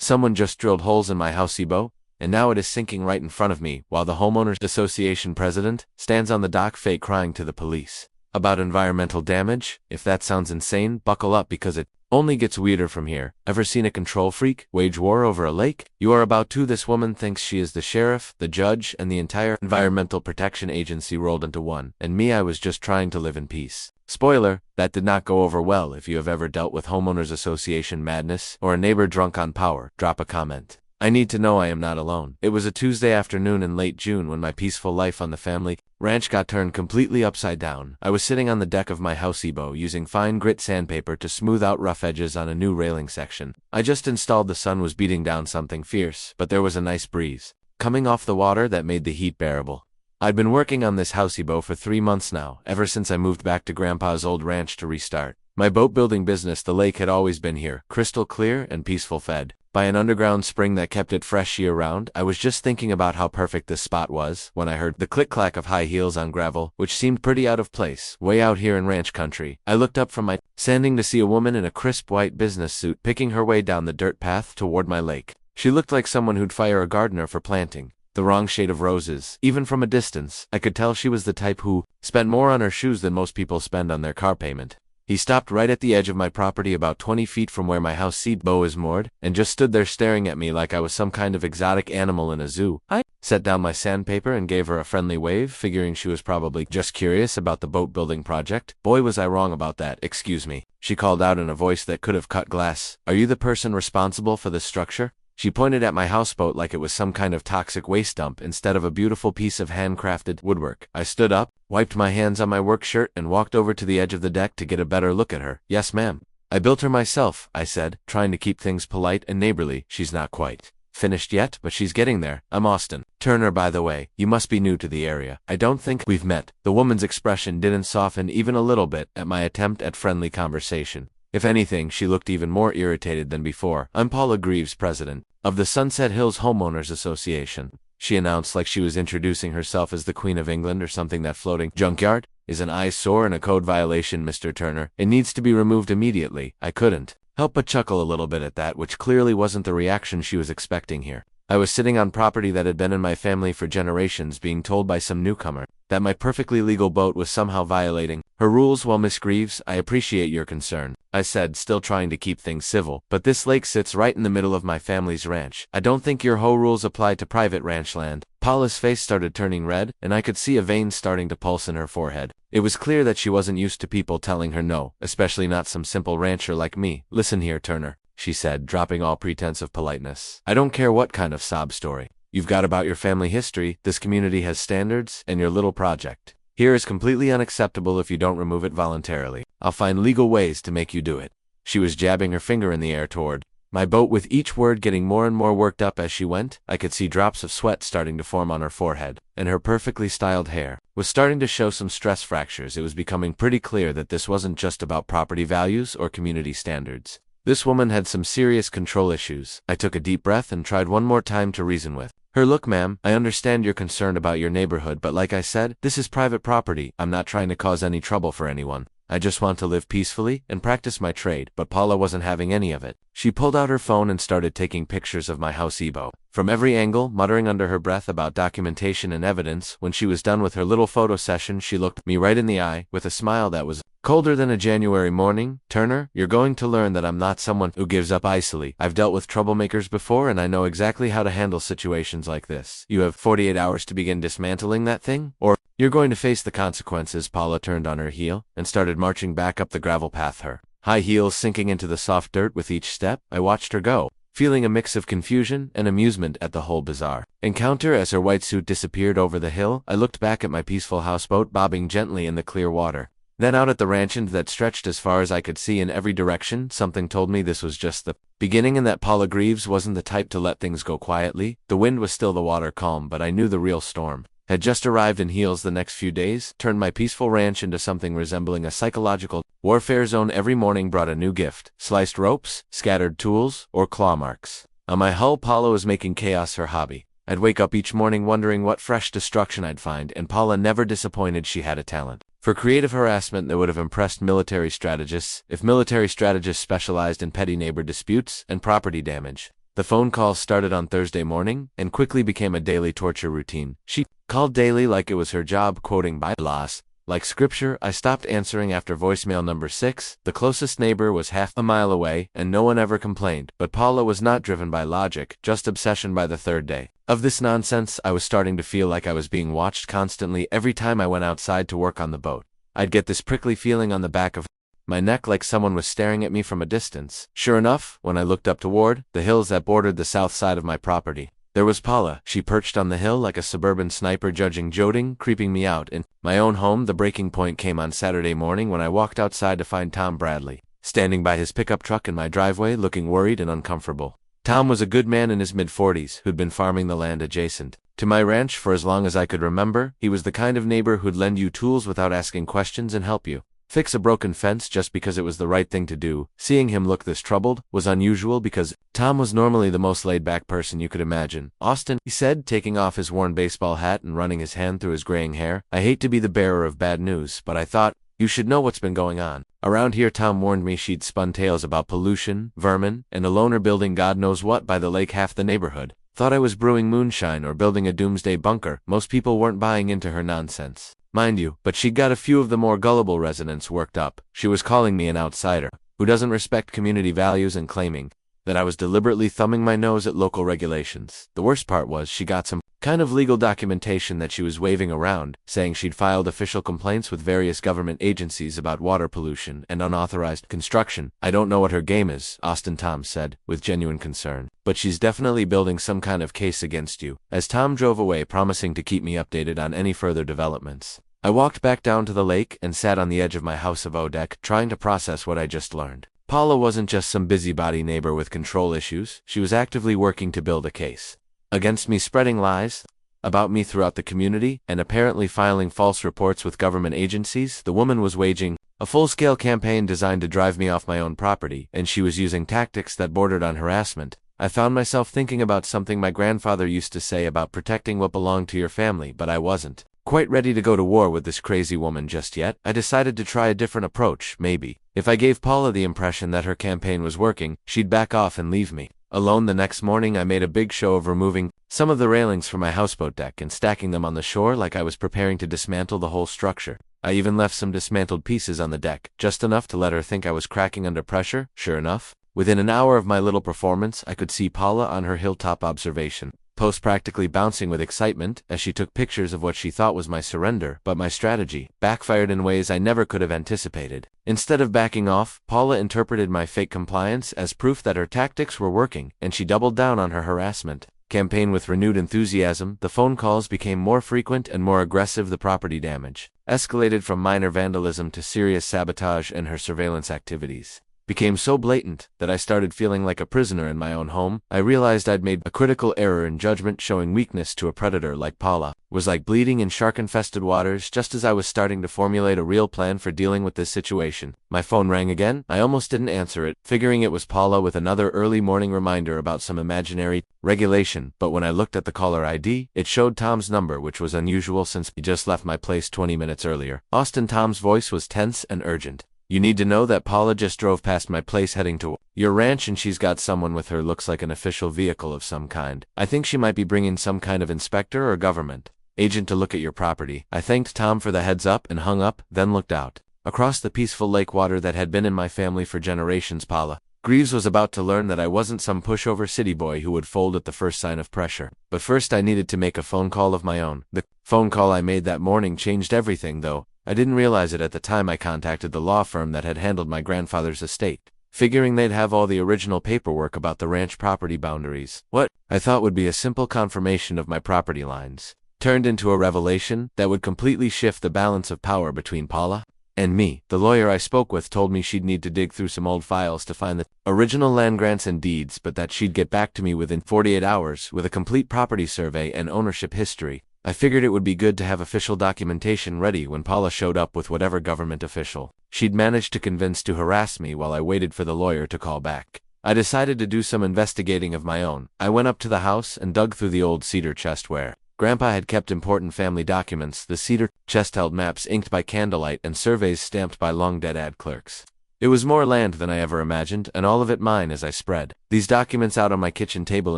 Someone just drilled holes in my houseboat, and now it is sinking right in front of me, while the Homeowners Association president stands on the dock fake crying to the police about environmental damage. If that sounds insane, buckle up because it only gets weirder from here. Ever seen a control freak wage war over a lake? You are about to. This woman thinks she is the sheriff, the judge, and the entire Environmental Protection Agency rolled into one. And me, I was just trying to live in peace. Spoiler, that did not go over well. If you have ever dealt with Homeowners Association madness or a neighbor drunk on power, drop a comment. I need to know I am not alone. It was a Tuesday afternoon in late June when my peaceful life on the family ranch got turned completely upside down. I was sitting on the deck of my houseboat using fine grit sandpaper to smooth out rough edges on a new railing section. I just installed. The sun was beating down something fierce, but there was a nice breeze coming off the water that made the heat bearable. I'd been working on this houseboat for 3 months now, ever since I moved back to Grandpa's old ranch to restart my boat building business. The lake had always been here, crystal clear and peaceful, fed by an underground spring that kept it fresh year-round. I was just thinking about how perfect this spot was when I heard the click-clack of high heels on gravel, which seemed pretty out of place, way out here in ranch country. I looked up from my sanding to see a woman in a crisp white business suit picking her way down the dirt path toward my lake. She looked like someone who'd fire a gardener for planting the wrong shade of roses. Even from a distance, I could tell she was the type who spent more on her shoes than most people spend on their car payment. He stopped right at the edge of my property, about 20 feet from where my houseboat is moored, and just stood there staring at me like I was some kind of exotic animal in a zoo. I set down my sandpaper and gave her a friendly wave, figuring she was probably just curious about the boat building project. Boy, was I wrong about that. Excuse me, she called out in a voice that could have cut glass. Are you the person responsible for this structure? She pointed at my houseboat like it was some kind of toxic waste dump instead of a beautiful piece of handcrafted woodwork. I stood up, wiped my hands on my work shirt, and walked over to the edge of the deck to get a better look at her. Yes, ma'am. I built her myself, I said, trying to keep things polite and neighborly. She's not quite finished yet, but she's getting there. I'm Austin Turner, by the way. You must be new to the area. I don't think we've met. The woman's expression didn't soften even a little bit at my attempt at friendly conversation. If anything, she looked even more irritated than before. I'm Paula Greaves, president of the Sunset Hills Homeowners Association, she announced like she was introducing herself as the Queen of England or something. That floating junkyard is an eyesore and a code violation, Mr. Turner. It needs to be removed immediately. I couldn't help but chuckle a little bit at that, which clearly wasn't the reaction she was expecting here. I was sitting on property that had been in my family for generations, being told by some newcomer that my perfectly legal boat was somehow violating her rules. Well, Miss Greaves, I appreciate your concern, I said, still trying to keep things civil, but this lake sits right in the middle of my family's ranch. I don't think your HOA rules apply to private ranch land. Paula's face started turning red, and I could see a vein starting to pulse in her forehead. It was clear that she wasn't used to people telling her no, especially not some simple rancher like me. Listen here, Turner, she said, dropping all pretense of politeness. I don't care what kind of sob story you've got about your family history. This community has standards, and your little project here is completely unacceptable. If you don't remove it voluntarily, I'll find legal ways to make you do it. She was jabbing her finger in the air toward my boat, with each word getting more and more worked up as she went. I could see drops of sweat starting to form on her forehead, and her perfectly styled hair was starting to show some stress fractures. It was becoming pretty clear that this wasn't just about property values or community standards. This woman had some serious control issues. I took a deep breath and tried one more time to reason with her. Look, ma'am, I understand you're concerned about your neighborhood, but like I said, this is private property. I'm not trying to cause any trouble for anyone. I just want to live peacefully and practice my trade. But Paula wasn't having any of it. She pulled out her phone and started taking pictures of my houseboat from every angle, muttering under her breath about documentation and evidence. When she was done with her little photo session, she looked me right in the eye with a smile that was colder than a January morning. Turner, you're going to learn that I'm not someone who gives up easily. I've dealt with troublemakers before, and I know exactly how to handle situations like this. You have 48 hours to begin dismantling that thing, or you're going to face the consequences. Paula turned on her heel and started marching back up the gravel path, her high heels sinking into the soft dirt with each step. I watched her go, feeling a mix of confusion and amusement at the whole bizarre encounter. As her white suit disappeared over the hill, I looked back at my peaceful houseboat bobbing gently in the clear water, then out at the ranch end that stretched as far as I could see in every direction. Something told me this was just the beginning, and that Paula Greaves wasn't the type to let things go quietly. The wind was still, the water calm, but I knew the real storm had just arrived. In heels, the next few days turned my peaceful ranch into something resembling a psychological warfare zone. Every morning brought a new gift: sliced ropes, scattered tools, or claw marks on my hull. Paula was making chaos her hobby. I'd wake up each morning wondering what fresh destruction I'd find, and Paula never disappointed. She had a talent for creative harassment that would have impressed military strategists if military strategists specialized in petty neighbor disputes and property damage. The phone calls started on Thursday morning and quickly became a daily torture routine. She called daily like it was her job, quoting Bibles like scripture. I stopped answering after voicemail number 6. The closest neighbor was half a mile away, and no one ever complained. But Paula was not driven by logic, just obsession. By the third day of this nonsense, I was starting to feel like I was being watched constantly. Every time I went outside to work on the boat, I'd get this prickly feeling on the back of my neck, like someone was staring at me from a distance. Sure enough, when I looked up toward the hills that bordered the south side of my property, there was Paula. She perched on the hill like a suburban sniper, judging, creeping me out in my own home. The breaking point came on Saturday morning when I walked outside to find Tom Bradley standing by his pickup truck in my driveway, looking worried and uncomfortable. Tom was a good man in his mid-40s who'd been farming the land adjacent to my ranch for as long as I could remember. He was the kind of neighbor who'd lend you tools without asking questions and help you fix a broken fence just because it was the right thing to do. Seeing him look this troubled was unusual because Tom was normally the most laid-back person you could imagine. "Austin," he said, taking off his worn baseball hat and running his hand through his graying hair, "I hate to be the bearer of bad news, but I thought you should know what's been going on around here." Tom warned me she'd spun tales about pollution, vermin, and a loner building God knows what by the lake. Half the neighborhood thought I was brewing moonshine or building a doomsday bunker. Most people weren't buying into her nonsense, mind you, but she got a few of the more gullible residents worked up. She was calling me an outsider who doesn't respect community values and claiming that I was deliberately thumbing my nose at local regulations. The worst part was she got some kind of legal documentation that she was waving around, saying she'd filed official complaints with various government agencies about water pollution and unauthorized construction. "I don't know what her game is," Austin, Tom said, with genuine concern, "but she's definitely building some kind of case against you." As Tom drove away, promising to keep me updated on any further developments, I walked back down to the lake and sat on the edge of my House of O deck, trying to process what I just learned. Paula wasn't just some busybody neighbor with control issues. She was actively working to build a case against me, spreading lies about me throughout the community, and apparently filing false reports with government agencies. The woman was waging a full-scale campaign designed to drive me off my own property, and she was using tactics that bordered on harassment. I found myself thinking about something my grandfather used to say about protecting what belonged to your family, but I wasn't quite ready to go to war with this crazy woman just yet. I decided to try a different approach. Maybe if I gave Paula the impression that her campaign was working, she'd back off and leave me alone. The next morning, I made a big show of removing some of the railings from my houseboat deck and stacking them on the shore like I was preparing to dismantle the whole structure. I even left some dismantled pieces on the deck, just enough to let her think I was cracking under pressure. Sure enough, within an hour of my little performance, I could see Paula on her hilltop observation post, practically bouncing with excitement as she took pictures of what she thought was my surrender. But my strategy backfired in ways I never could have anticipated. Instead of backing off, Paula interpreted my fake compliance as proof that her tactics were working, and she doubled down on her harassment campaign with renewed enthusiasm. The phone calls became more frequent and more aggressive. The property damage escalated from minor vandalism to serious sabotage, and her surveillance activities became so blatant that I started feeling like a prisoner in my own home. I realized I'd made a critical error in judgment. Showing weakness to a predator like Paula was like bleeding in shark-infested waters. Just as I was starting to formulate a real plan for dealing with this situation, my phone rang again. I almost didn't answer it, figuring it was Paula with another early morning reminder about some imaginary regulation. But when I looked at the caller ID, it showed Tom's number, which was unusual since he just left my place 20 minutes earlier. "Austin," Tom's voice was tense and urgent. "You need to know that Paula just drove past my place heading to your ranch, and she's got someone with her. Looks like an official vehicle of some kind. I think she might be bringing some kind of inspector or government agent to look at your property." I thanked Tom for the heads up and hung up, then looked out across the peaceful lake water that had been in my family for generations. Paula Greaves was about to learn that I wasn't some pushover city boy who would fold at the first sign of pressure. But first I needed to make a phone call of my own. The phone call I made that morning changed everything, though I didn't realize it at the time. I contacted the law firm that had handled my grandfather's estate, figuring they'd have all the original paperwork about the ranch property boundaries. What I thought would be a simple confirmation of my property lines turned into a revelation that would completely shift the balance of power between Paula and me. The lawyer I spoke with told me she'd need to dig through some old files to find the original land grants and deeds, but that she'd get back to me within 48 hours with a complete property survey and ownership history. I figured it would be good to have official documentation ready when Paula showed up with whatever government official she'd managed to convince to harass me while I waited for the lawyer to call back. I decided to do some investigating of my own. I went up to the house and dug through the old cedar chest where Grandpa had kept important family documents. The cedar chest held maps inked by candlelight and surveys stamped by long-dead ad clerks. It was more land than I ever imagined, and all of it mine. As I spread these documents out on my kitchen table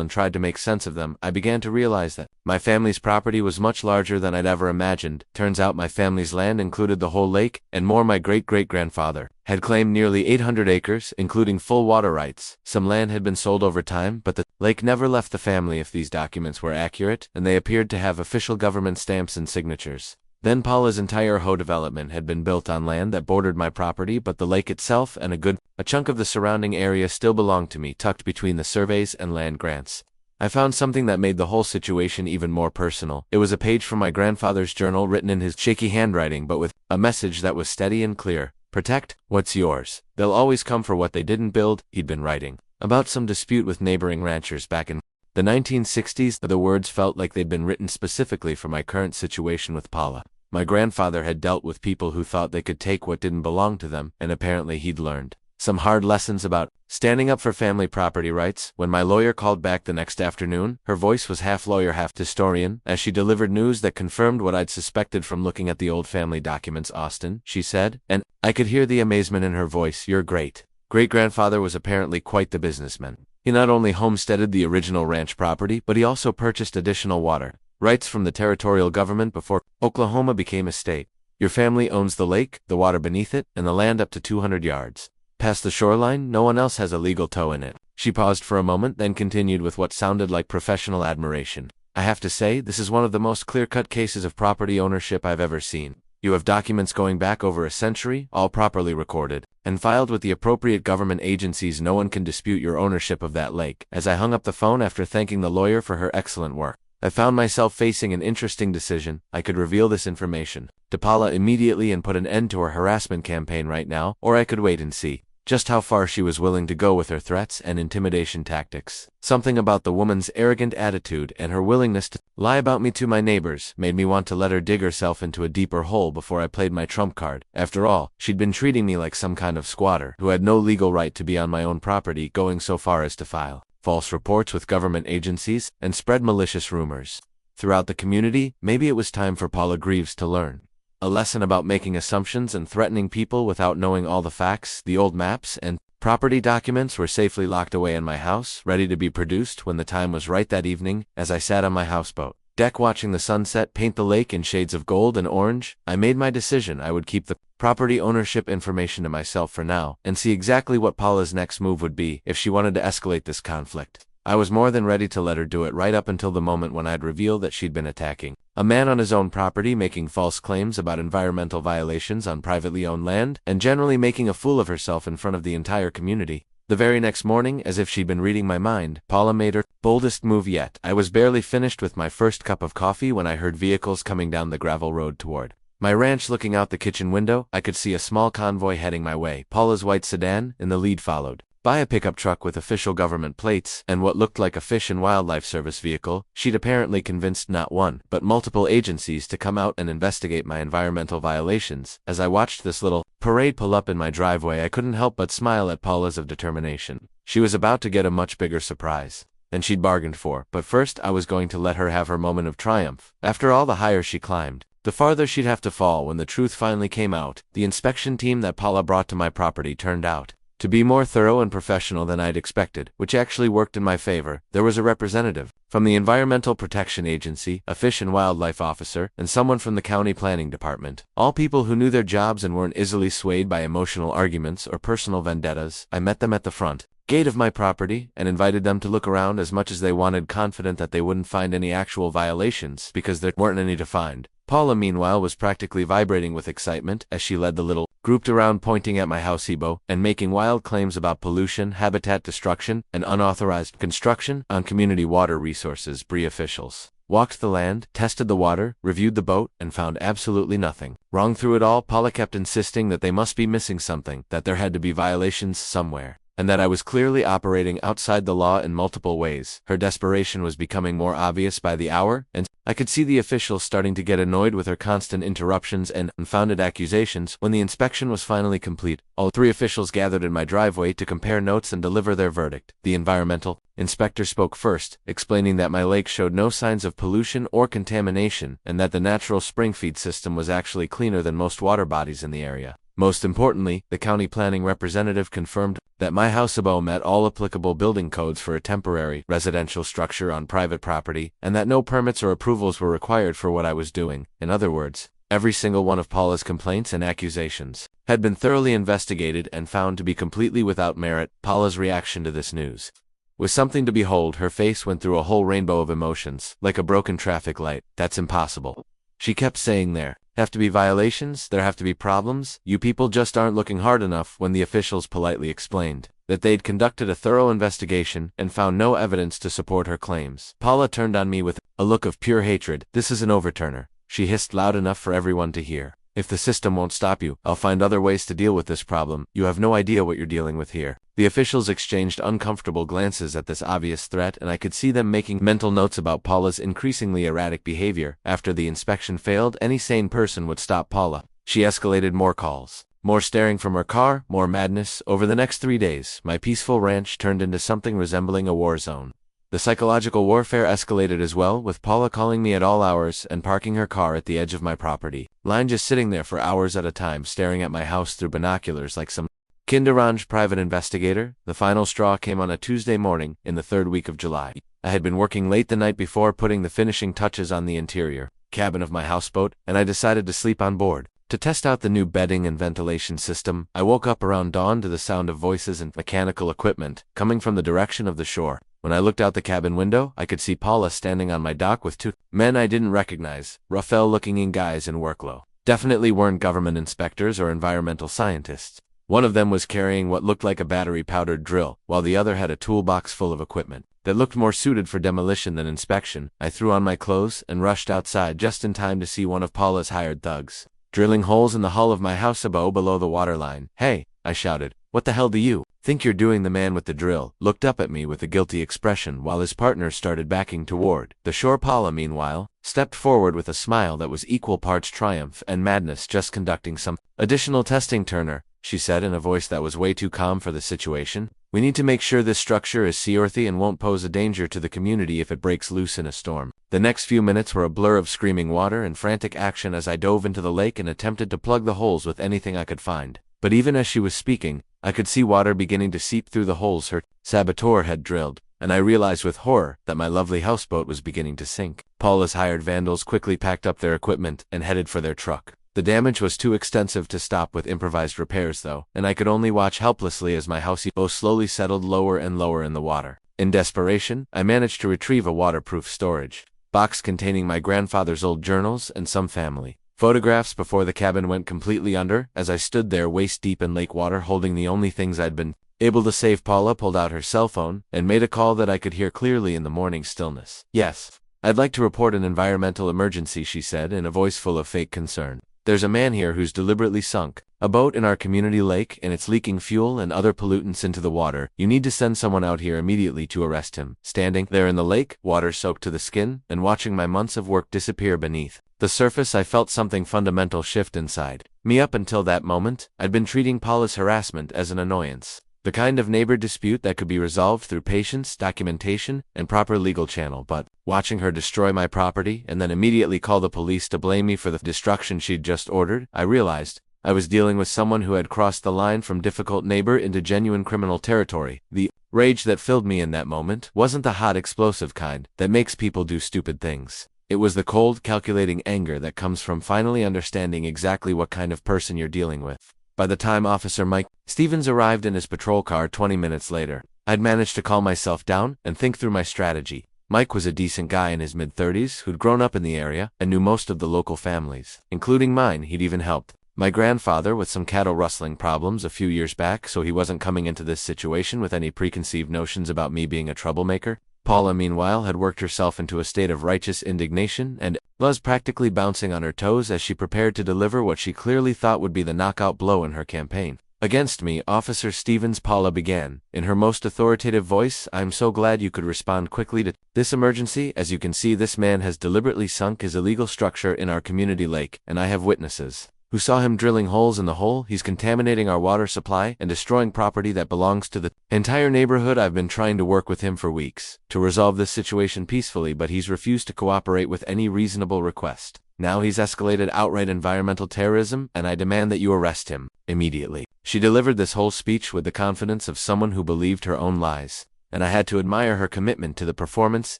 and tried to make sense of them, I began to realize that my family's property was much larger than I'd ever imagined. Turns out my family's land included the whole lake, and more. My great-great-grandfather had claimed nearly 800 acres, including full water rights. Some land had been sold over time, but the lake never left the family if these documents were accurate, and they appeared to have official government stamps and signatures. Then Paula's entire HOA development had been built on land that bordered my property, but the lake itself and a chunk of the surrounding area still belonged to me, tucked between the surveys and land grants. I found something that made the whole situation even more personal. It was a page from my grandfather's journal written in his shaky handwriting, but with a message that was steady and clear. Protect what's yours. They'll always come for what they didn't build. He'd been writing about some dispute with neighboring ranchers back in the 1960s. The words felt like they'd been written specifically for my current situation with Paula. My grandfather had dealt with people who thought they could take what didn't belong to them, and apparently he'd learned some hard lessons about standing up for family property rights. When my lawyer called back the next afternoon, her voice was half lawyer, half historian, as she delivered news that confirmed what I'd suspected from looking at the old family documents. "Austin," she said, and I could hear the amazement in her voice, "your great-grandfather was apparently quite the businessman. He not only homesteaded the original ranch property, but he also purchased additional water rights from the territorial government before Oklahoma became a state. Your family owns the lake, the water beneath it, and the land up to 200 yards past the shoreline. No one else has a legal toe in it." She paused for a moment, then continued with what sounded like professional admiration. "I have to say, this is one of the most clear-cut cases of property ownership I've ever seen. You have documents going back over a century, all properly recorded and filed with the appropriate government agencies. No one can dispute your ownership of that lake." As I hung up the phone after thanking the lawyer for her excellent work, I found myself facing an interesting decision. I could reveal this information to Paula immediately and put an end to her harassment campaign right now, or I could wait and see just how far she was willing to go with her threats and intimidation tactics. Something about the woman's arrogant attitude and her willingness to lie about me to my neighbors made me want to let her dig herself into a deeper hole before I played my trump card. After all, she'd been treating me like some kind of squatter who had no legal right to be on my own property, going so far as to file false reports with government agencies and spread malicious rumors throughout the community. Maybe it was time for Paula Greaves to learn a lesson about making assumptions and threatening people without knowing all the facts. The old maps and property documents were safely locked away in my house, ready to be produced when the time was right. That evening, as I sat on my houseboat deck watching the sunset paint the lake in shades of gold and orange, I made my decision. I would keep the property ownership information to myself for now, and see exactly what Paula's next move would be if she wanted to escalate this conflict. I was more than ready to let her do it, right up until the moment when I'd reveal that she'd been attacking a man on his own property, making false claims about environmental violations on privately owned land, and generally making a fool of herself in front of the entire community. The very next morning, as if she'd been reading my mind, Paula made her boldest move yet. I was barely finished with my first cup of coffee when I heard vehicles coming down the gravel road toward my ranch. Looking out the kitchen window, I could see a small convoy heading my way. Paula's white sedan in the lead, followed by a pickup truck with official government plates and what looked like a Fish and Wildlife Service vehicle. She'd apparently convinced not one, but multiple agencies to come out and investigate my environmental violations. As I watched this little parade pull up in my driveway, I couldn't help but smile at Paula's of determination. She was about to get a much bigger surprise than she'd bargained for, but first I was going to let her have her moment of triumph. After all, the higher she climbed, the farther she'd have to fall. When the truth finally came out, the inspection team that Paula brought to my property turned out to be more thorough and professional than I'd expected, which actually worked in my favor. There was a representative from the Environmental Protection Agency, a Fish and Wildlife officer, and someone from the county planning department. All people who knew their jobs and weren't easily swayed by emotional arguments or personal vendettas. I met them at the front gate of my property and invited them to look around as much as they wanted, confident that they wouldn't find any actual violations because there weren't any to find. Paula, meanwhile, was practically vibrating with excitement as she led the little group around, pointing at my houseboat and making wild claims about pollution, habitat destruction, and unauthorized construction on community water resources. Bree officials walked the land, tested the water, reviewed the boat, and found absolutely nothing wrong. Through it all, Paula kept insisting that they must be missing something, that there had to be violations somewhere, and that I was clearly operating outside the law in multiple ways. Her desperation was becoming more obvious by the hour, and I could see the officials starting to get annoyed with her constant interruptions and unfounded accusations. When the inspection was finally complete, all three officials gathered in my driveway to compare notes and deliver their verdict. The environmental inspector spoke first, explaining that my lake showed no signs of pollution or contamination, and that the natural spring feed system was actually cleaner than most water bodies in the area. Most importantly, the county planning representative confirmed that my houseboat met all applicable building codes for a temporary residential structure on private property, and that no permits or approvals were required for what I was doing. In other words, every single one of Paula's complaints and accusations had been thoroughly investigated and found to be completely without merit. Paula's reaction to this news was something to behold. Her face went through a whole rainbow of emotions, like a broken traffic light. That's impossible. She kept saying there have to be violations, there have to be problems, you people just aren't looking hard enough. When the officials politely explained that they'd conducted a thorough investigation and found no evidence to support her claims, Paula turned on me with a look of pure hatred. This is an overturner, she hissed loud enough for everyone to hear. If the system won't stop you, I'll find other ways to deal with this problem. You have no idea what you're dealing with here. The officials exchanged uncomfortable glances at this obvious threat, and I could see them making mental notes about Paula's increasingly erratic behavior. After the inspection failed, any sane person would stop Paula. She escalated more calls, more staring from her car, more madness. Over the next 3 days, my peaceful ranch turned into something resembling a war zone. The psychological warfare escalated as well, with Paula calling me at all hours and parking her car at the edge of my property line, just sitting there for hours at a time staring at my house through binoculars like some Kinderange private investigator. The final straw came on a Tuesday morning in the 3rd week of July. I had been working late the night before putting the finishing touches on the interior cabin of my houseboat, and I decided to sleep on board. To test out the new bedding and ventilation system, I woke up around dawn to the sound of voices and mechanical equipment coming from the direction of the shore. When I looked out the cabin window, I could see Paula standing on my dock with 2 men I didn't recognize, Raphael-looking guys in workload. Definitely weren't government inspectors or environmental scientists. One of them was carrying what looked like a battery-powdered drill, while the other had a toolbox full of equipment that looked more suited for demolition than inspection. I threw on my clothes and rushed outside just in time to see one of Paula's hired thugs drilling holes in the hull of my houseboat below the waterline. "Hey," I shouted, "what the hell do you think you're doing?" The man with the drill looked up at me with a guilty expression while his partner started backing toward the shore. Paula, meanwhile, stepped forward with a smile that was equal parts triumph and madness. "Just conducting some additional testing, Turner," she said in a voice that was way too calm for the situation. "We need to make sure this structure is seaworthy and won't pose a danger to the community if it breaks loose in a storm." The next few minutes were a blur of screaming water and frantic action as I dove into the lake and attempted to plug the holes with anything I could find. But even as she was speaking, I could see water beginning to seep through the holes her saboteur had drilled, and I realized with horror that my lovely houseboat was beginning to sink. Paula's hired vandals quickly packed up their equipment and headed for their truck. The damage was too extensive to stop with improvised repairs though, and I could only watch helplessly as my houseboat slowly settled lower and lower in the water. In desperation, I managed to retrieve a waterproof storage box containing my grandfather's old journals and some family photographs before the cabin went completely under. As I stood there waist deep in lake water holding the only things I'd been able to save, Paula pulled out her cell phone and made a call that I could hear clearly in the morning stillness. "Yes, I'd like to report an environmental emergency," she said in a voice full of fake concern. "There's a man here who's deliberately sunk a boat in our community lake and it's leaking fuel and other pollutants into the water. You need to send someone out here immediately to arrest him." Standing there in the lake, water soaked to the skin, and watching my months of work disappear beneath the surface, I felt something fundamental shift inside me. Up until that moment, I'd been treating Paula's harassment as an annoyance, the kind of neighbor dispute that could be resolved through patience, documentation, and proper legal channel. But watching her destroy my property and then immediately call the police to blame me for the destruction she'd just ordered, I realized I was dealing with someone who had crossed the line from difficult neighbor into genuine criminal territory. The rage that filled me in that moment wasn't the hot, explosive kind that makes people do stupid things. It was the cold, calculating anger that comes from finally understanding exactly what kind of person you're dealing with. By the time Officer Mike Stevens arrived in his patrol car 20 minutes later, I'd managed to calm myself down and think through my strategy. Mike was a decent guy in his mid-30s who'd grown up in the area and knew most of the local families, including mine. He'd even helped my grandfather with some cattle rustling problems a few years back, so he wasn't coming into this situation with any preconceived notions about me being a troublemaker. Paula, meanwhile, had worked herself into a state of righteous indignation and was practically bouncing on her toes as she prepared to deliver what she clearly thought would be the knockout blow in her campaign against me. "Officer Stevens," Paula began, in her most authoritative voice, "I'm so glad you could respond quickly to this emergency. As you can see, this man has deliberately sunk his illegal structure in our community lake, and I have witnesses who saw him drilling holes in the hole. He's contaminating our water supply and destroying property that belongs to the entire neighborhood. I've been trying to work with him for weeks to resolve this situation peacefully, but he's refused to cooperate with any reasonable request. Now he's escalated outright environmental terrorism, and I demand that you arrest him." immediately. She delivered this whole speech with the confidence of someone who believed her own lies, and I had to admire her commitment to the performance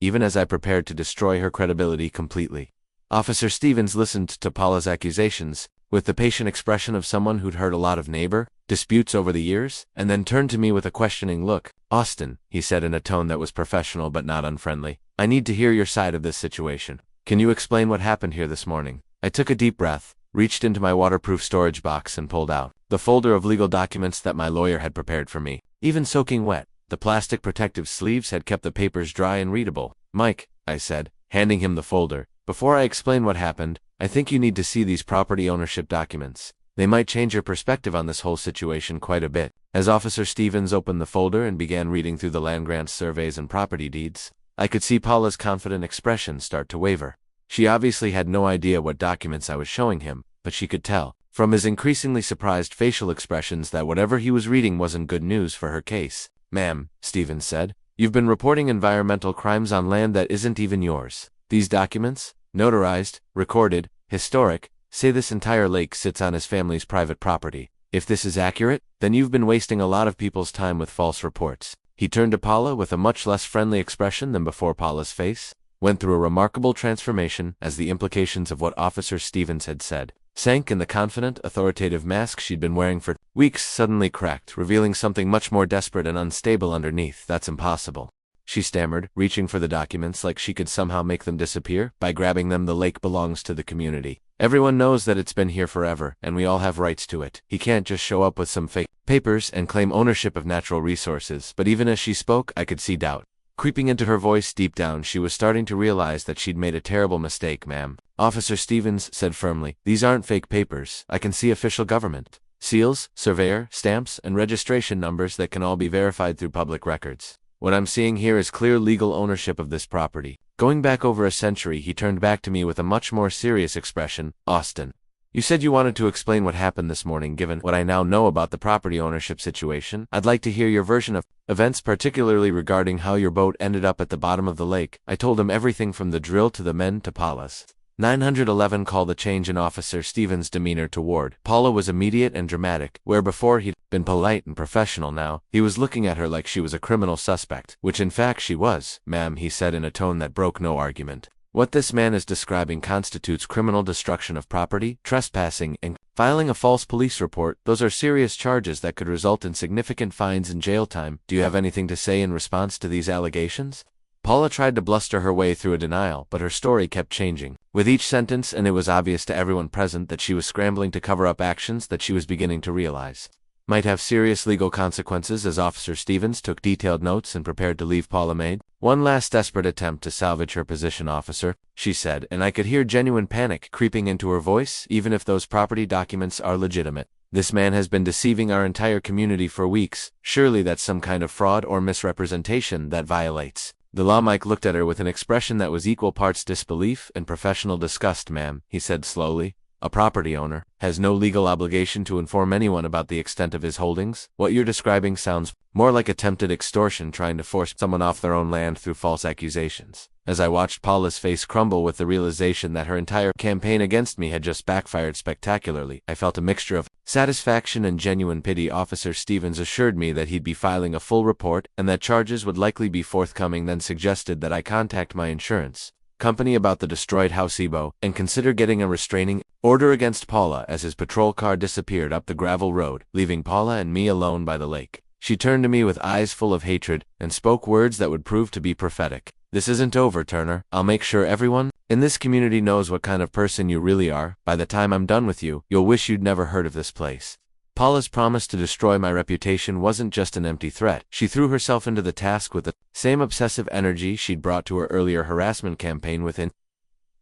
even as I prepared to destroy her credibility completely. Officer Stevens listened to Paula's accusations with the patient expression of someone who'd heard a lot of neighbor disputes over the years, and then turned to me with a questioning look. "Austin," he said in a tone that was professional but not unfriendly, "I need to hear your side of this situation. Can you explain what happened here this morning?" I took a deep breath, reached into my waterproof storage box and pulled out the folder of legal documents that my lawyer had prepared for me. Even soaking wet, the plastic protective sleeves had kept the papers dry and readable. "Mike," I said, handing him the folder, "before I explain what happened, I think you need to see these property ownership documents. They might change your perspective on this whole situation quite a bit." As Officer Stevens opened the folder and began reading through the land grants surveys and property deeds, I could see Paula's confident expression start to waver. She obviously had no idea what documents I was showing him, but she could tell, from his increasingly surprised facial expressions, that whatever he was reading wasn't good news for her case. "Ma'am," Stevens said, "you've been reporting environmental crimes on land that isn't even yours. These documents, notarized, recorded, historic, say this entire lake sits on his family's private property. If this is accurate, then you've been wasting a lot of people's time with false reports." He turned to Paula with a much less friendly expression than before. Paula's face went through a remarkable transformation as the implications of what Officer Stevens had said sank, and the confident, authoritative mask she'd been wearing for weeks suddenly cracked, revealing something much more desperate and unstable underneath. "That's impossible," she stammered, reaching for the documents like she could somehow make them disappear by grabbing them. "The lake belongs to the community. Everyone knows that it's been here forever, and we all have rights to it. He can't just show up with some fake papers and claim ownership of natural resources." But even as she spoke, I could see doubt creeping into her voice. Deep down, she was starting to realize that she'd made a terrible mistake. "Ma'am," Officer Stevens said firmly, "these aren't fake papers. I can see official government seals, surveyor stamps, and registration numbers that can all be verified through public records. What I'm seeing here is clear legal ownership of this property, going back over a century." He turned back to me with a much more serious expression. "Austin, you said you wanted to explain what happened this morning. Given what I now know about the property ownership situation, I'd like to hear your version of events, particularly regarding how your boat ended up at the bottom of the lake." I told him everything from the drill to the men to Paula's 911 call. The change in Officer Stevens' demeanor toward Paula was immediate and dramatic. Where before he'd been polite and professional, now he was looking at her like she was a criminal suspect, which in fact she was. "Ma'am," he said in a tone that broke no argument, "what this man is describing constitutes criminal destruction of property, trespassing, and filing a false police report. Those are serious charges that could result in significant fines and jail time. Do you have anything to say in response to these allegations?" Paula tried to bluster her way through a denial, but her story kept changing with each sentence, and it was obvious to everyone present that she was scrambling to cover up actions that she was beginning to realize might have serious legal consequences. As Officer Stevens took detailed notes and prepared to leave, Paula made one last desperate attempt to salvage her position. "Officer," she said, and I could hear genuine panic creeping into her voice, "even if those property documents are legitimate, this man has been deceiving our entire community for weeks. Surely that's some kind of fraud or misrepresentation that violates the law." Mike looked at her with an expression that was equal parts disbelief and professional disgust. "Ma'am," he said slowly, "a property owner has no legal obligation to inform anyone about the extent of his holdings. What you're describing sounds more like attempted extortion, trying to force someone off their own land through false accusations." As I watched Paula's face crumble with the realization that her entire campaign against me had just backfired spectacularly, I felt a mixture of satisfaction and genuine pity. Officer Stevens assured me that he'd be filing a full report and that charges would likely be forthcoming, then suggested that I contact my insurance company about the destroyed Houseboat and consider getting a restraining order against Paula as his patrol car disappeared up the gravel road, leaving Paula and me alone by the lake. She turned to me with eyes full of hatred and spoke words that would prove to be prophetic. "This isn't over, Turner. I'll make sure everyone in this community knows what kind of person you really are. By the time I'm done with you, you'll wish you'd never heard of this place." Paula's promise to destroy my reputation wasn't just an empty threat. She threw herself into the task with the same obsessive energy she'd brought to her earlier harassment campaign. Within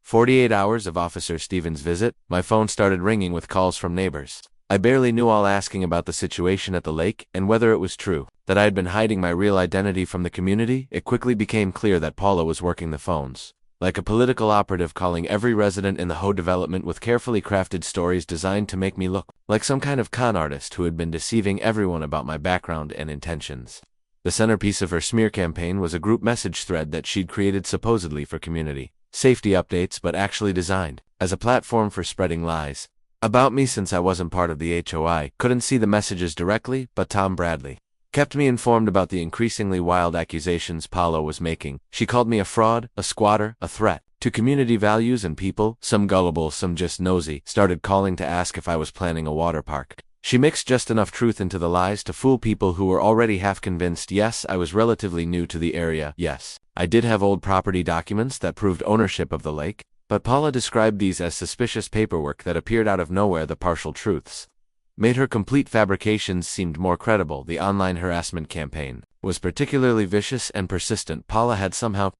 48 hours of Officer Stevens' visit, my phone started ringing with calls from neighbors I barely knew, all asking about the situation at the lake and whether it was true that I had been hiding my real identity from the community. It quickly became clear that Paula was working the phones like a political operative, calling every resident in the HOA development with carefully crafted stories designed to make me look like some kind of con artist who had been deceiving everyone about my background and intentions. The centerpiece of her smear campaign was a group message thread that she'd created supposedly for community safety updates, but actually designed as a platform for spreading lies about me since I wasn't part of the HOA. Couldn't see the messages directly, but Tom Bradley kept me informed about the increasingly wild accusations Paula was making. She called me a fraud, a squatter, a threat to community values, and people, some gullible, some just nosy, started calling to ask if I was planning a water park. She mixed just enough truth into the lies to fool people who were already half convinced. Yes, I was relatively new to the area. Yes, I did have old property documents that proved ownership of the lake, but Paula described these as suspicious paperwork that appeared out of nowhere. The partial truths made her complete fabrications seemed more credible. The online harassment campaign was particularly vicious and persistent. Paula had somehow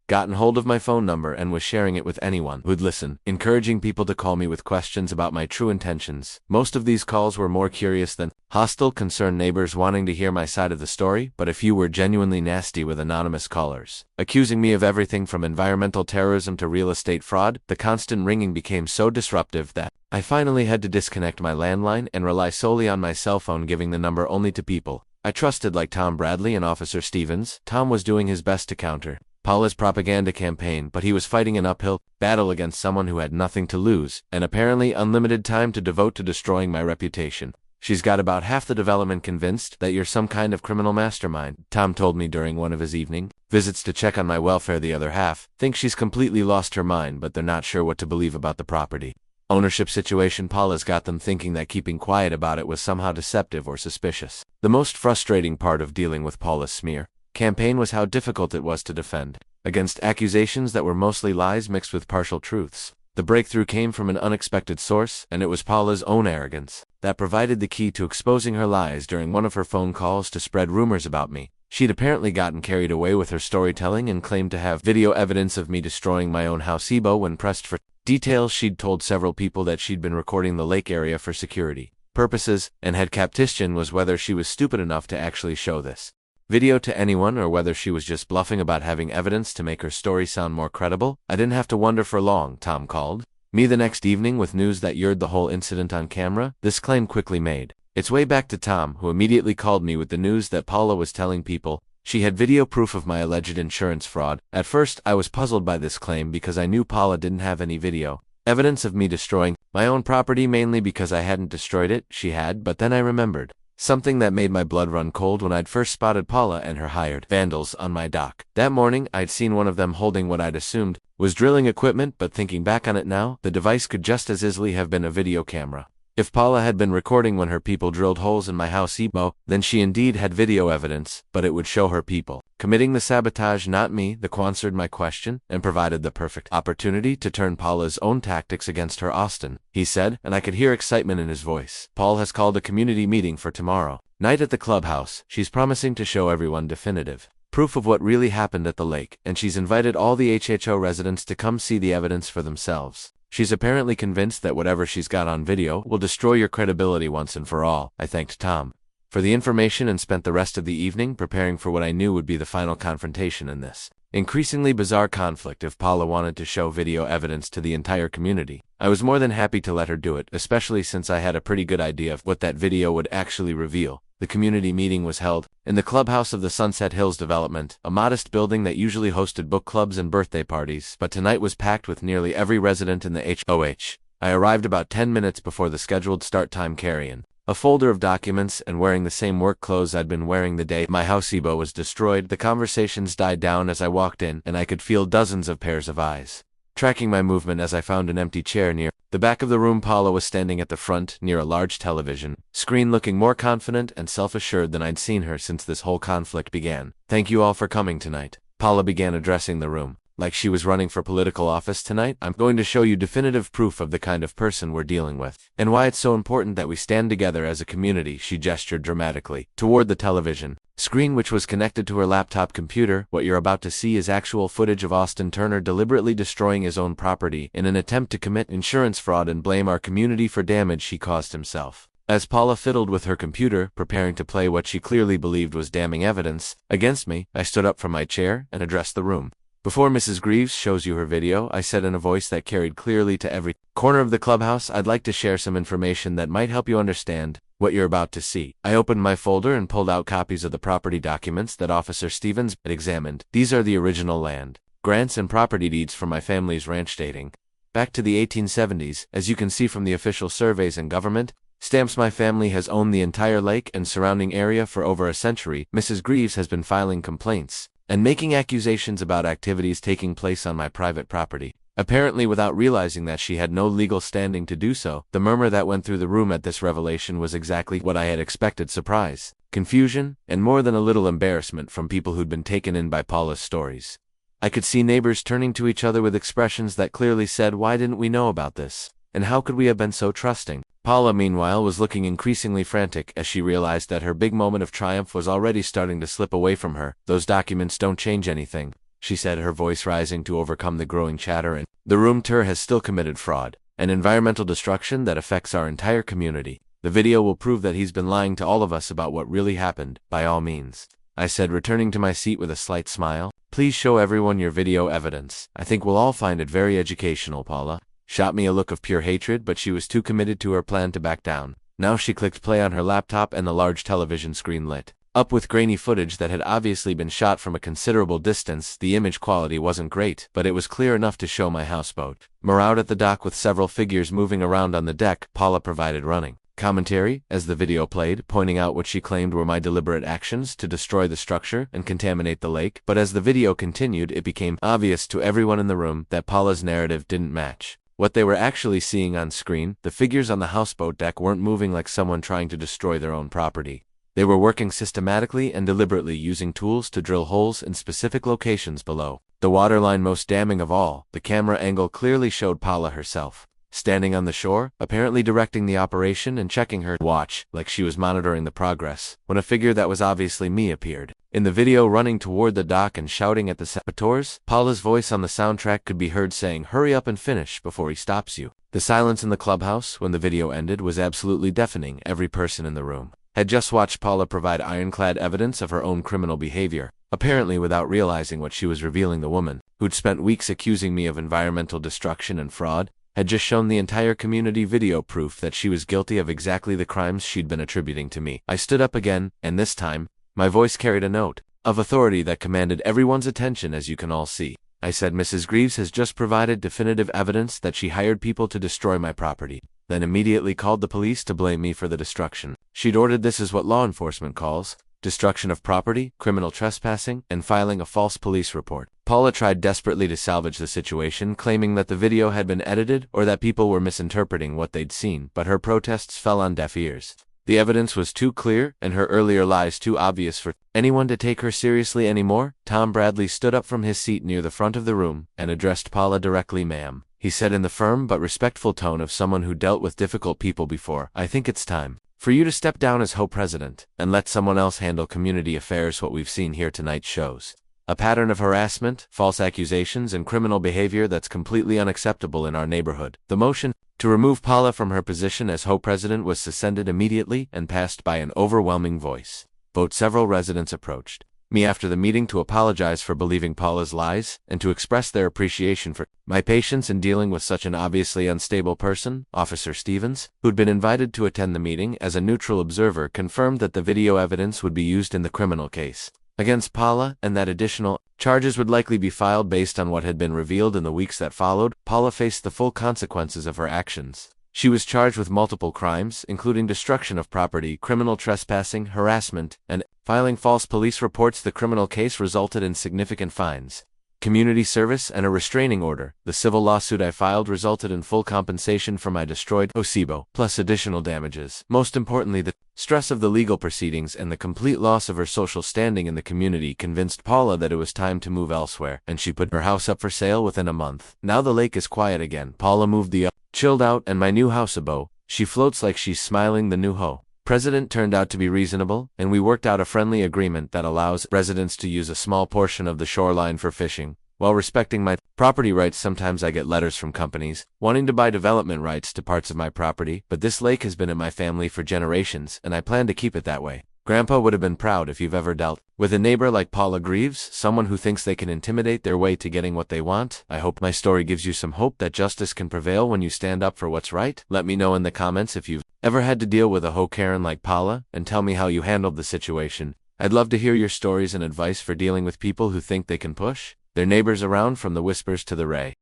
gotten hold of my phone number and was sharing it with anyone who'd listen, encouraging people to call me with questions about my true intentions. Most of these calls were more curious than hostile, concerned neighbors wanting to hear my side of the story, but a few were genuinely nasty, with anonymous callers accusing me of everything from environmental terrorism to real estate fraud. The constant ringing became so disruptive that I finally had to disconnect my landline and rely solely on my cell phone, giving the number only to people I trusted, like Tom Bradley and Officer Stevens. Tom was doing his best to counter Paula's propaganda campaign, but he was fighting an uphill battle against someone who had nothing to lose and apparently unlimited time to devote to destroying my reputation. She's got about half the development convinced that you're some kind of criminal mastermind, Tom told me during one of his evening visits to check on my welfare. The other half think she's completely lost her mind, but they're not sure what to believe about the property ownership situation. Paula's got them thinking that keeping quiet about it was somehow deceptive or suspicious. The most frustrating part of dealing with Paula's smear campaign was how difficult it was to defend against accusations that were mostly lies mixed with partial truths. The breakthrough came from an unexpected source, and it was Paula's own arrogance that provided the key to exposing her lies. During one of her phone calls to spread rumors about me, she'd apparently gotten carried away with her storytelling and claimed to have video evidence of me destroying my own houseboat. When pressed for details, she'd told several people that she'd been recording the lake area for security purposes and had kept. Question was whether she was stupid enough to actually show this video to anyone, or whether she was just bluffing about having evidence to make her story sound more credible. I didn't have to wonder for long. Tom called me the next evening with news that you'd the whole incident on camera. This claim quickly made its way back to Tom, who immediately called me with the news that Paula was telling people she had video proof of my alleged insurance fraud. At first, I was puzzled by this claim because I knew Paula didn't have any video evidence of me destroying my own property, mainly because I hadn't destroyed it. She had, but then I remembered something that made my blood run cold when I'd first spotted Paula and her hired vandals on my dock. That morning, I'd seen one of them holding what I'd assumed was drilling equipment, but thinking back on it now, the device could just as easily have been a video camera. If Paula had been recording when her people drilled holes in my houseboat, then she indeed had video evidence, but it would show her people committing the sabotage, not me. The answered my question and provided the perfect opportunity to turn Paula's own tactics against her. Austin, he said, and I could hear excitement in his voice. Paul has called a community meeting for tomorrow night at the clubhouse. She's promising to show everyone definitive proof of what really happened at the lake, and she's invited all the HHO residents to come see the evidence for themselves. She's apparently convinced that whatever she's got on video will destroy your credibility once and for all. I thanked Tom for the information and spent the rest of the evening preparing for what I knew would be the final confrontation in this increasingly bizarre conflict. If Paula wanted to show video evidence to the entire community, I was more than happy to let her do it, especially since I had a pretty good idea of what that video would actually reveal. The community meeting was held in the clubhouse of the Sunset Hills development, a modest building that usually hosted book clubs and birthday parties, but tonight was packed with nearly every resident in the HOA. I arrived about 10 minutes before the scheduled start time, carrying a folder of documents and wearing the same work clothes I'd been wearing the day my houseboat was destroyed. The conversations died down as I walked in, and I could feel dozens of pairs of eyes tracking my movement as I found an empty chair near the back of the room. Paula was standing at the front, near a large television screen, looking more confident and self-assured than I'd seen her since this whole conflict began. Thank you all for coming tonight, Paula began, addressing the room like she was running for political office. Tonight, I'm going to show you definitive proof of the kind of person we're dealing with, and why it's so important that we stand together as a community. She gestured dramatically toward the television screen, which was connected to her laptop computer. What you're about to see is actual footage of Austin Turner deliberately destroying his own property in an attempt to commit insurance fraud and blame our community for damage he caused himself. As Paula fiddled with her computer, preparing to play what she clearly believed was damning evidence against me, I stood up from my chair and addressed the room. Before Mrs. Greaves shows you her video, I said in a voice that carried clearly to every corner of the clubhouse, I'd like to share some information that might help you understand what you're about to see. I opened my folder and pulled out copies of the property documents that Officer Stevens had examined. These are the original land grants and property deeds from my family's ranch dating back to the 1870s, as you can see from the official surveys and government stamps. My family has owned the entire lake and surrounding area for over a century. Mrs. Greaves has been filing complaints and making accusations about activities taking place on my private property, apparently without realizing that she had no legal standing to do so. The murmur that went through the room at this revelation was exactly what I had expected: surprise, confusion, and more than a little embarrassment from people who'd been taken in by Paula's stories. I could see neighbors turning to each other with expressions that clearly said, "Why didn't we know about this? And how could we have been so trusting?" Paula, meanwhile, was looking increasingly frantic as she realized that her big moment of triumph was already starting to slip away from her. "Those documents don't change anything," she said, her voice rising to overcome the growing chatter. "And the roomer has still committed fraud and environmental destruction that affects our entire community. The video will prove that he's been lying to all of us about what really happened, by all means," I said, returning to my seat with a slight smile. "Please show everyone your video evidence. I think we'll all find it very educational." Paula shot me a look of pure hatred, but she was too committed to her plan to back down. Now she clicked play on her laptop and the large television screen lit up with grainy footage that had obviously been shot from a considerable distance. The image quality wasn't great, but it was clear enough to show my houseboat moored at the dock with several figures moving around on the deck. Paula provided running commentary as the video played, pointing out what she claimed were my deliberate actions to destroy the structure and contaminate the lake. But as the video continued, it became obvious to everyone in the room that Paula's narrative didn't match what they were actually seeing on screen. The figures on the houseboat deck weren't moving like someone trying to destroy their own property. They were working systematically and deliberately, using tools to drill holes in specific locations below the waterline. Most damning of all, the camera angle clearly showed Paula herself standing on the shore, apparently directing the operation and checking her watch like she was monitoring the progress, when a figure that was obviously me appeared in the video, running toward the dock and shouting at the saboteurs. Paula's voice on the soundtrack could be heard saying, "Hurry up and finish before he stops you." The silence in the clubhouse when the video ended was absolutely deafening. Every person in the room had just watched Paula provide ironclad evidence of her own criminal behavior, apparently without realizing what she was revealing. The woman, who'd spent weeks accusing me of environmental destruction and fraud, had just shown the entire community video proof that she was guilty of exactly the crimes she'd been attributing to me. I stood up again, and this time, my voice carried a note of authority that commanded everyone's attention. "As you can all see," I said, "Mrs. Greaves has just provided definitive evidence that she hired people to destroy my property, then immediately called the police to blame me for the destruction. She'd ordered this is what law enforcement calls destruction of property, criminal trespassing, and filing a false police report." Paula tried desperately to salvage the situation, claiming that the video had been edited or that people were misinterpreting what they'd seen, but her protests fell on deaf ears. The evidence was too clear, and her earlier lies too obvious for anyone to take her seriously anymore. Tom Bradley stood up from his seat near the front of the room and addressed Paula directly. "Ma'am," he said in the firm but respectful tone of someone who dealt with difficult people before, "I think it's time for you to step down as HOA president and let someone else handle community affairs. What we've seen here tonight shows a pattern of harassment, false accusations, and criminal behavior that's completely unacceptable in our neighborhood." The motion to remove Paula from her position as HOA president was seconded immediately and passed by an overwhelming vote. Several residents approached me after the meeting to apologize for believing Paula's lies and to express their appreciation for my patience in dealing with such an obviously unstable person. Officer Stevens, who'd been invited to attend the meeting as a neutral observer, confirmed that the video evidence would be used in the criminal case against Paula and that additional charges would likely be filed based on what had been revealed in the weeks that followed. Paula faced the full consequences of her actions. She was charged with multiple crimes, including destruction of property, criminal trespassing, harassment, and filing false police reports. The criminal case resulted in significant fines, community service, and a restraining order. The civil lawsuit I filed resulted in full compensation for my destroyed Houseboat, plus additional damages. Most importantly, the stress of the legal proceedings and the complete loss of her social standing in the community convinced Paula that it was time to move elsewhere, and she put her house up for sale within a month. Now the lake is quiet again. Paula moved the chilled out and my new houseboat. She floats like she's smiling. The new HOA president turned out to be reasonable, and we worked out a friendly agreement that allows residents to use a small portion of the shoreline for fishing, while respecting my property rights. Sometimes I get letters from companies wanting to buy development rights to parts of my property, but this lake has been in my family for generations, and I plan to keep it that way. Grandpa would have been proud. If you've ever dealt with a neighbor like Paula Greaves, someone who thinks they can intimidate their way to getting what they want, I hope my story gives you some hope that justice can prevail when you stand up for what's right. Let me know in the comments if you've ever had to deal with a HOA Karen like Paula, and tell me how you handled the situation. I'd love to hear your stories and advice for dealing with people who think they can push their neighbors around. From the whispers to the ray.